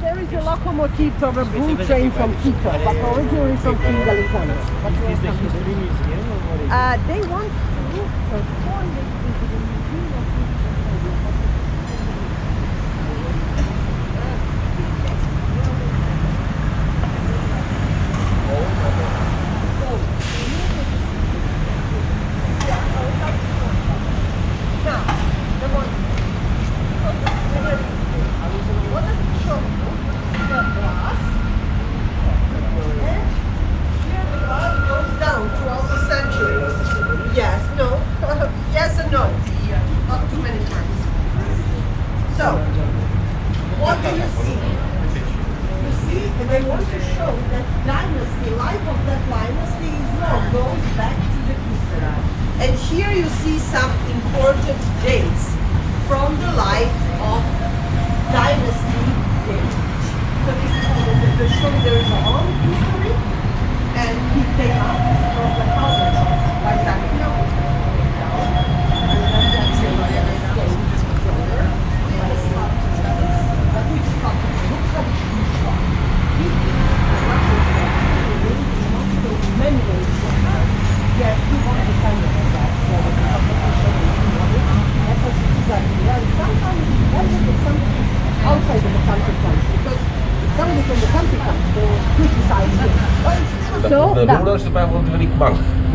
there is a locomotive of a bull train from Quito, but originally from King Alexander. Is the history museum or what is it? They want to perform this into the museum of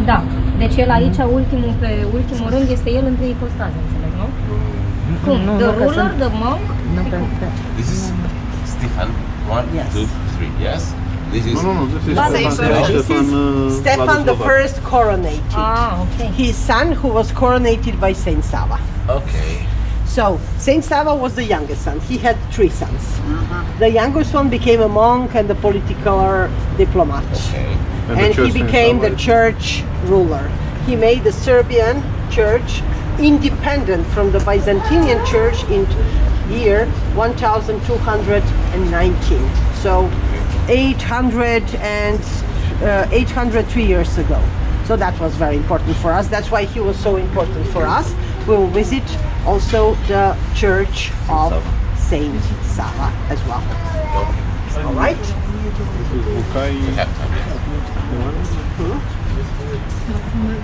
Da, deci el aici, ultimul rând, este el între ipostaze, înțeleg, nu? Cum? The ruler, the monk? This is Stefan, 1, 2, 3, yes? This is Stefan the first coronated. Ah, okay. His son who was coronated by Saint Sava. Okay. So, Saint Sava was the youngest son. He had 3 sons. The youngest one became a monk and a political diplomat. Okay. And he became the church ruler. He made the Serbian church independent from the Byzantine church in year 1219. So 803 years ago. So that was very important for us. That's why he was so important for us. We will visit also the church of Saint Sava as well. All right?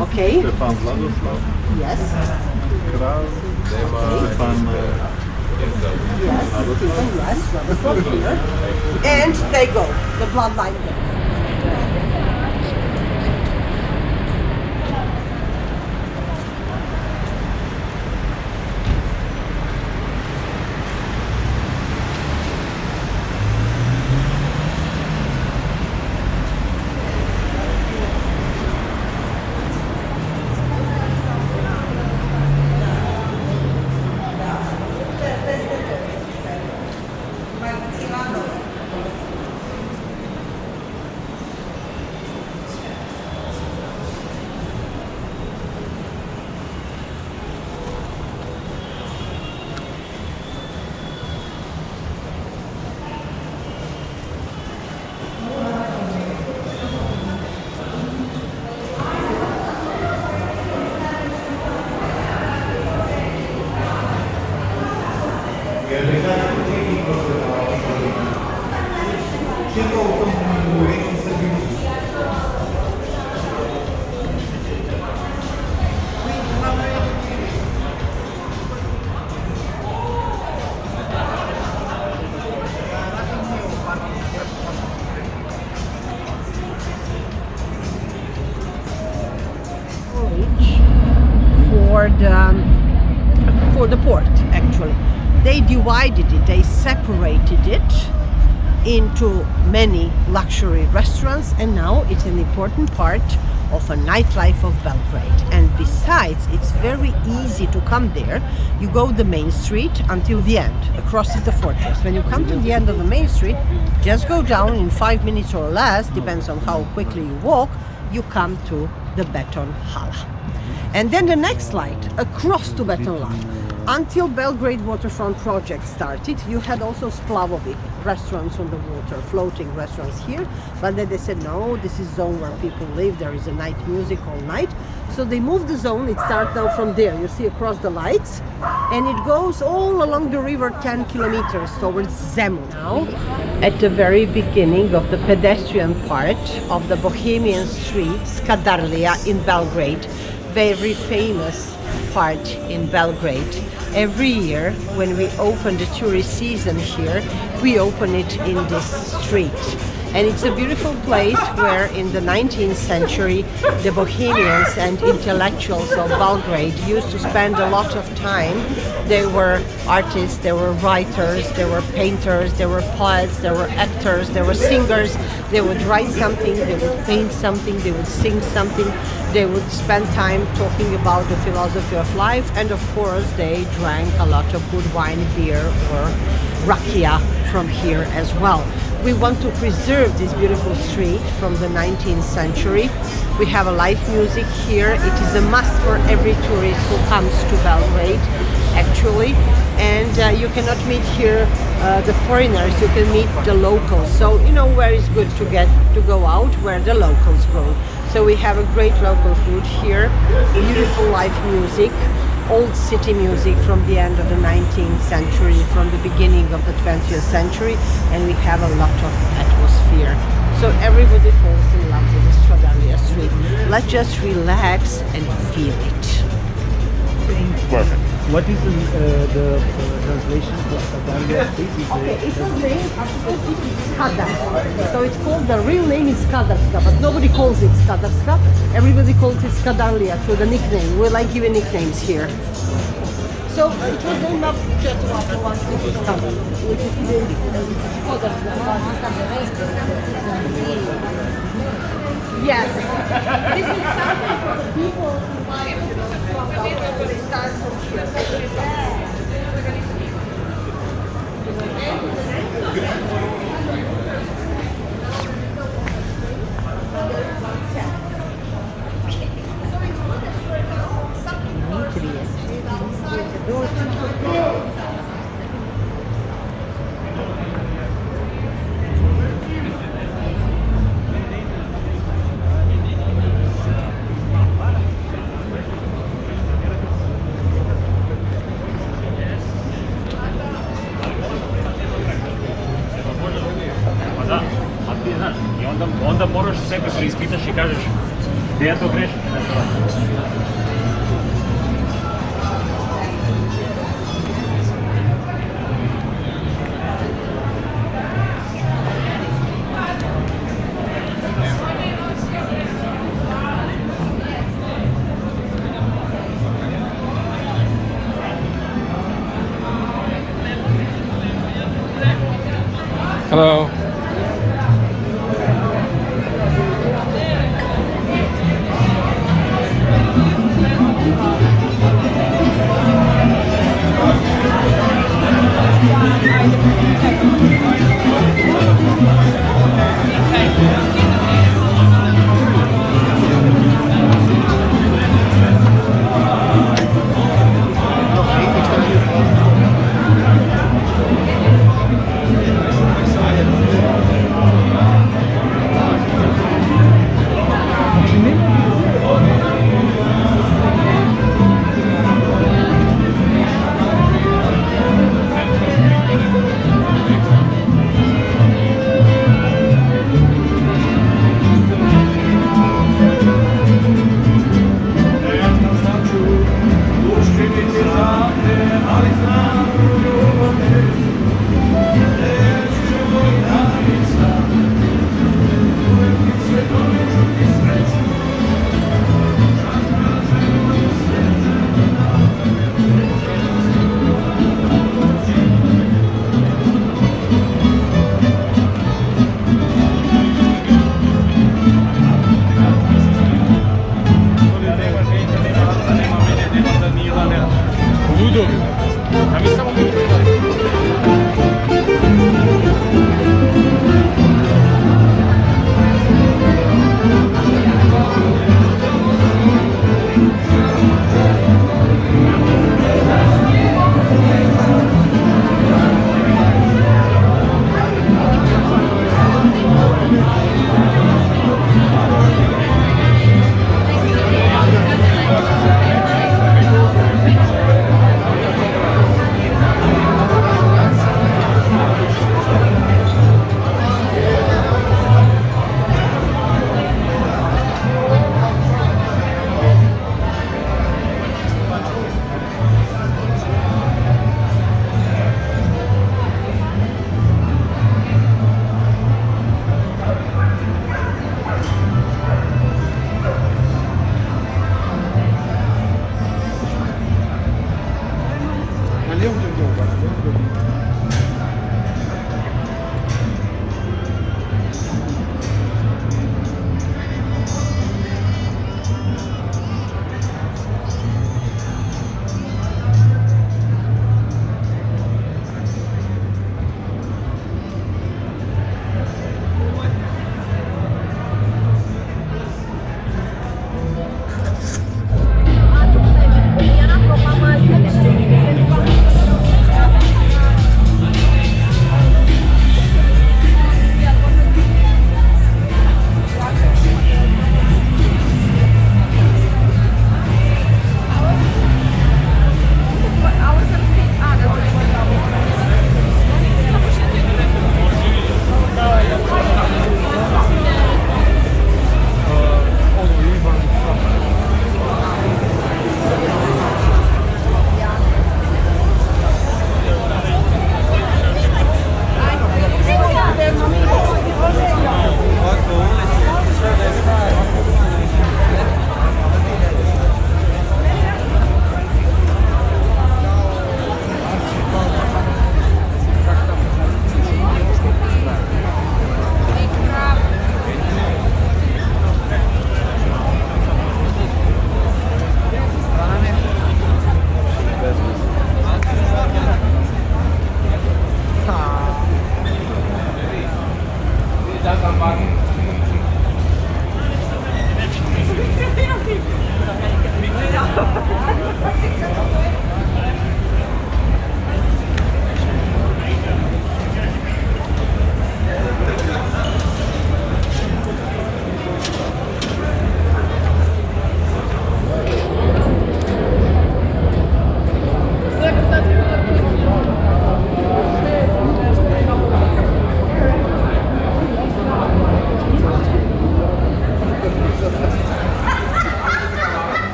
Okay. Stefan Vladoslav. Yes. Kralj. Stefan. Yes. Yes. Here. And they go. The bloodline go. For the port, actually. They divided it, they separated it into many luxury restaurants, and now it's an important part of a nightlife of Belgrade. And besides, it's very easy to come there. You go the main street until the end, across is the fortress. When you come to the end of the main street, just go down in 5 minutes or less, depends on how quickly you walk, you come to the Pietonala. And then the next light, across to Pietonala. Until Belgrade waterfront project started, you had also Splavovi restaurants on the water, floating restaurants here. But then they said, no, this is zone where people live. There is a night music all night. So they moved the zone. It starts now from there. You see across the lights. And it goes all along the river 10 kilometers towards Zemun. Now, at the very beginning of the pedestrian part of the Bohemian street, Skadarlija in Belgrade, very famous part in Belgrade. Every year when we open the tourist season here, we open it in this street. And it's a beautiful place where in the 19th century the Bohemians and intellectuals of Belgrade used to spend a lot of time. They were artists, they were writers, they were painters, they were poets, they were actors, they were singers. They would write something, they would paint something, they would sing something. They would spend time talking about the philosophy of life, and of course they drank a lot of good wine, beer or rakia from here as well. We want to preserve this beautiful street from the 19th century. We have a live music here. It is a must for every tourist who comes to Belgrade, actually. And you cannot meet here the foreigners, you can meet the locals. So you know where it's good to go out, where the locals go. So we have a great local food here, beautiful live music, old city music from the end of the 19th century, from the beginning of the 20th century, and we have a lot of atmosphere. So everybody falls in love with the Skadarlija street. Let's just relax and feel it. Perfect. What is the translation for Skadarlija street? Okay, it was named after Skadar. So it's called, the real name is Skadarska, but nobody calls it Skadarska. Everybody calls it Skadarlija through the nickname. We like giving nicknames here. So it was named after one city, Skadar, which is yes. This is something for the people who want to start from here. Onda moraš sebe preispitaš i kažeš gdje ja to grešim. Hello.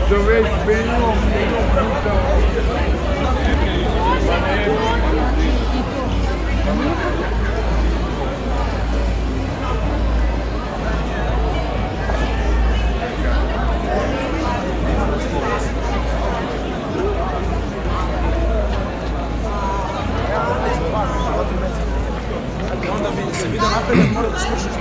dovezi meniu puta. Onda bi se vidio napred, mora da slušaš.